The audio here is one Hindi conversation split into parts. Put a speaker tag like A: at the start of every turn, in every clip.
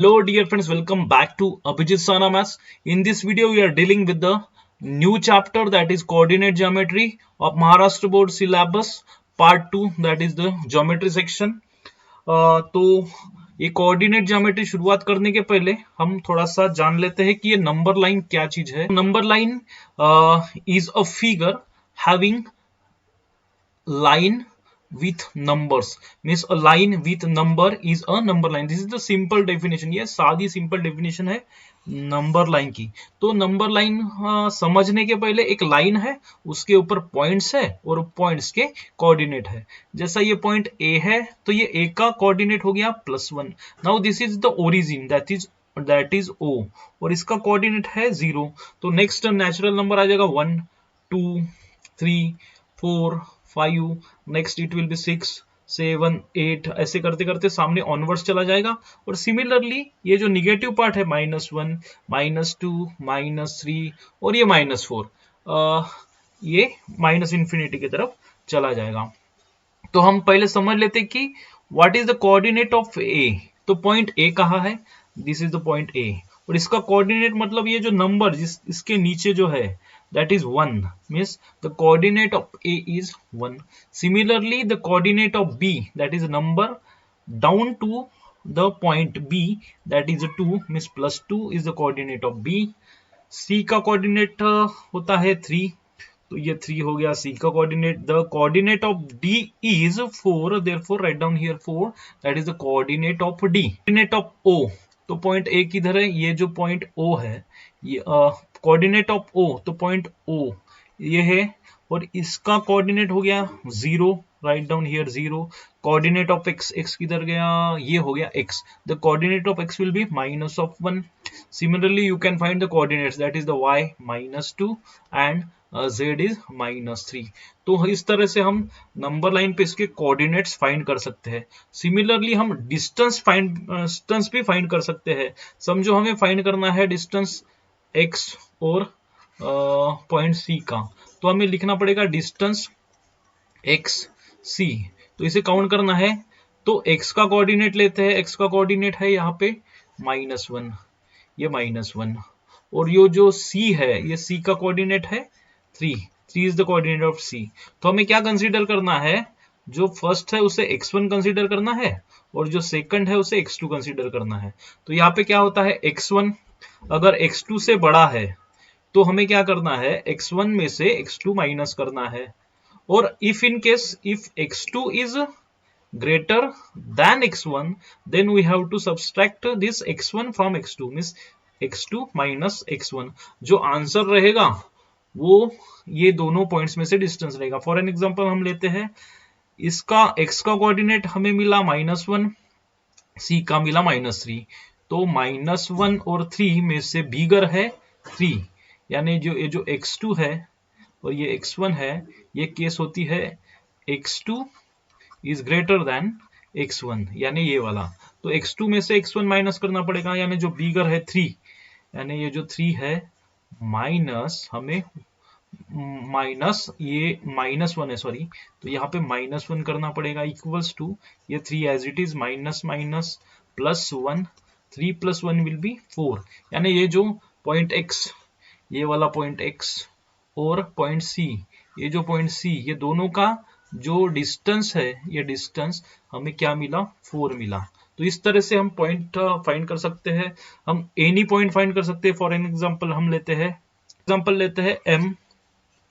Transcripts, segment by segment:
A: Hello dear friends, welcome back to Abhijit Sana Maths. In this video we are dealing with the new chapter, that is coordinate geometry of Maharashtra board syllabus part 2, that is the geometry section. तो ये कोऑर्डिनेट ज्योमेट्री शुरुआत करने के पहले हम थोड़ा सा जान लेते हैं कि ये नंबर लाइन क्या चीज है. Number line is a figure having line with numbers. Means a line with number is a number line. This is the simple definition. ये सादी सिंपल डेफिनेशन है नंबर लाइन की. तो नंबर लाइन समझने के पहले एक लाइन है, उसके ऊपर पॉइंट्स है और पॉइंट्स के कोऑर्डिनेट है. जैसा ये पॉइंट ए है तो ये ए का कोऑर्डिनेट हो गया +1. Now this is the origin, that is O, और इसका कोऑर्डिनेट है 0. तो नेक्स्ट नेचुरल नंबर आ जाएगा 1 2 3 4 5. Next it will be 6 7 8. ऐसे करते करते सामने ऑनवर्ड्स चला जाएगा. और सिमिलरली ये जो निगेटिव पार्ट है -1 -2 -3 और ये -4, ये माइनस इंफिनिटी की तरफ चला जाएगा. तो हम पहले समझ लेते कि what is the coordinate of A. तो पॉइंट ए कहाँ है? This is the point A. और इसका कोऑर्डिनेट मतलब ये जो नंबर इसके नीचे जो है that is 1, means the coordinate of A is 1. Similarly the coordinate of B, that is number down to the point B, that is 2, means +2 is the coordinate of B. C का coordinate होता है 3, तो ये 3 हो गया C का coordinate. The coordinate of D is 4, therefore write down here 4, that is the coordinate of D. Coordinate of O, तो पॉइंट ए किधर है? ये जो पॉइंट ओ है, ये कोऑर्डिनेट ऑफ ओ, तो पॉइंट ओ ये है और इसका कोऑर्डिनेट हो गया 0. Write down here 0. Coordinate of x, x किधर गया? ये हो गया x. The coordinate of x will be -1. Similarly you can find the coordinates, that is the y -2 and z is -3. तो इस तरह से हम नंबर लाइन पे इसके कोऑर्डिनेट्स फाइंड कर सकते हैं. सिमिलरली हम डिस्टेंस भी फाइंड कर सकते हैं. समझो हमें फाइंड करना है डिस्टेंस x और पॉइंट C का, तो हमें लिखना पड़ेगा डिस्टेंस x C. तो इसे काउंट करना है तो x का कोऑर्डिनेट लेते हैं. x का कोऑर्डिनेट है यहाँ पे -1, ये -1, और ये जो C है, ये C का कोऑर्डिनेट है 3. 3 is the coordinate of C. तो हमें क्या कंसीडर करना है? जो फर्स्ट है उसे x1 कंसीडर करना है और जो सेकंड है उसे x2 कंसीडर करना है. तो यहाँ पे क्या होता है? x1 अगर x2 से बड़ा है तो हमें क्या करना है? x1 में से x2 माइनस करना है. और if in case if x2 is greater than x1, then we have to subtract this x1 from x2, means x2 minus x1. जो आंसर रहेगा वो ये दोनों पॉइंट्स में से डिस्टेंस रहेगा. फॉर एन एग्जांपल हम लेते हैं, इसका x का कोऑर्डिनेट हमें मिला -1, C का मिला -3. तो -1 और 3 में से बिगर है 3, यानी जो ये जो x2 है और ये x1 है, ये केस होती है x2 is greater than x1, यानी ये वाला. तो x2 में से x1 माइनस करना पड़ेगा, यानी जो बिगर है 3, यानी ये जो 3 है माइनस, हमें माइनस ये -1 है, सॉरी, तो यहाँ पे -1 करना पड़ेगा इक्वल्स टू ये 3 as it is -, +1, 3 + 1 will be 4. यानी ये जो पॉइंट x, ये वाला पॉइंट x और पॉइंट C, ये जो पॉइंट C, ये दोनों का जो डिस्टेंस है, ये डिस्टेंस हमें क्या मिला? 4 मिला. तो इस तरह से हम पॉइंट फाइंड कर सकते हैं. हम एनी पॉइंट फाइंड कर सकते हैं. फॉर एन एग्जांपल हम लेते हैं M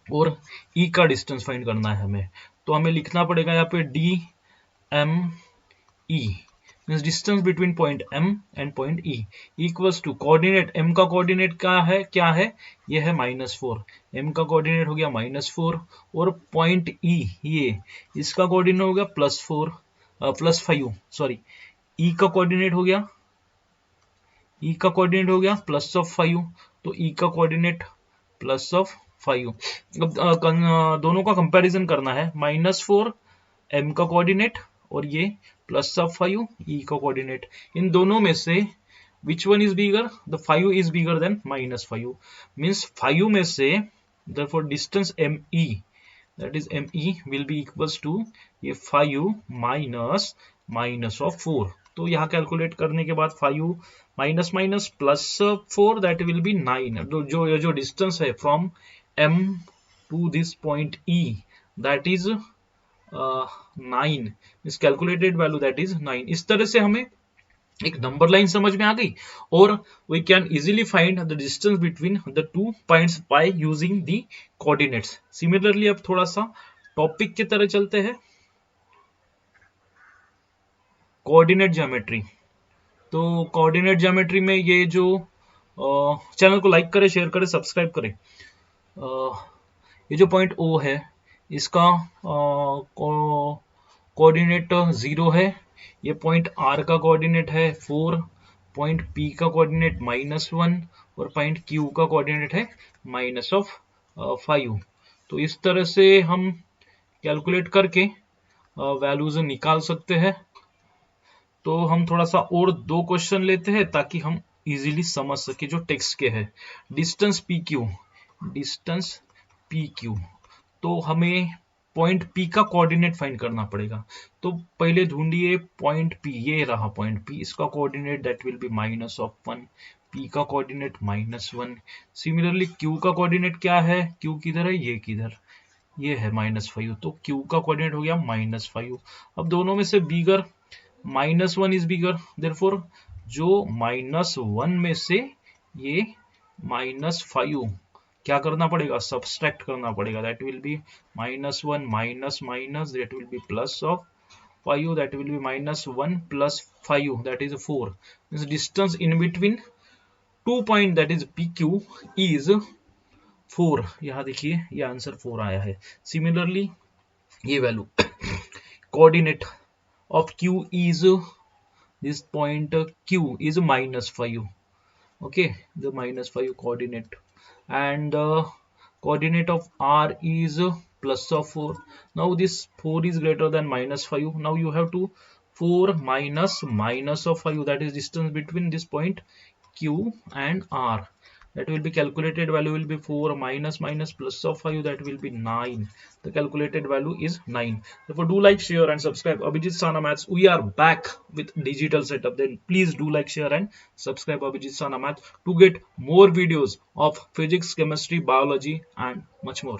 A: और E का डिस्टेंस फाइंड करना है हमें. तो हमें लिखना पड़ेगा यहाँ पे DME, means distance between point M and point E, equals to coordinate. M का कोऑर्डिनेट क्या है? ये है -4. M का कोऑर्डिनेट हो गया -4 और पॉइंट E, ये इसका कोऑर्डिनेट हो गया +5, सॉरी, E का कोऑर्डिनेट हो गया +5. तो E का कोऑर्डिनेट +5. अब दोनों का कंपैरिजन करना है. -4 M का कोऑर्डिनेट और ये +5 E का कोऑर्डिनेट. इन दोनों में से which one is bigger? The 5 is bigger than -5, means 5 में से therefore distance ME, that is ME will be equals to ये 5 minus of 4. तो यहाँ कैलकुलेट करने के बाद 5 minus minus plus 4 that will be 9। जो डिस्टेंस है from M to this point E that is 9, इस कैलकुलेटेड वैल्यू दैट इज 9। इस तरह से हमें एक नंबर लाइन समझ में आ गई और we can easily find the distance between the two points by using the coordinates. Similarly अब थोड़ा सा टॉपिक की तरह चलते हैं, कोऑर्डिनेट ज्योमेट्री। तो कोऑर्डिनेट ज्योमेट्री में ये जो चैनल को लाइक करें, शेयर करें, सब्सक्राइब करें। ये जो पॉइंट O है इसका कोऑर्डिनेट 0 है, ये पॉइंट R का कोऑर्डिनेट है 4, पॉइंट P का कोऑर्डिनेट -1 और पॉइंट Q का कोऑर्डिनेट है -5। तो इस तरह से हम कैलकुलेट करके वैल्यूज निकाल सकते हैं। तो हम थोड़ा सा और 2 क्वेश्चन लेते हैं ताकि हम इजीली समझ सके जो टेक्स्ट के है। डिस्टेंस PQ, तो हमें पॉइंट P का कोऑर्डिनेट फाइंड करना पड़ेगा। तो पहले ढूंढिए पॉइंट P, ये रहा पॉइंट P, इसका coordinate that will B -1, P का कोऑर्डिनेट -1। सिमिलरली Q का कोऑर्डिनेट क्या है, Q किधर है, ये किधर, ये है -5, तो Q का कोऑर्डिनेट हो गया -5। अब दोनों में से बिगर -1 इज बिगर, देयरफॉर जो -1 में से ये -5 क्या करना पड़ेगा, सब्सट्रैक्ट करना पड़ेगा, that will B -1 minus minus that will B plus of 5, that will B -1 plus 5 that is 4। This distance in between two point that is PQ is 4। यहाँ देखिए ये आंसर 4 आया है। सिमिलरली ये value coordinate of Q is this point Q is -5, okay, the -5 coordinate, and the coordinate of R is plus of 4. Now this 4 is greater than -5, now you have to 4 minus of 5, that is distance between this point Q and R, that will be calculated value will be 4 minus plus of 5, that will be 9. The calculated value is 9. Therefore do like, share and subscribe Abhijit Sana Maths. We are back with digital setup, then please do like, share and subscribe Abhijit Sana Maths to get more videos of physics, chemistry, biology and much more.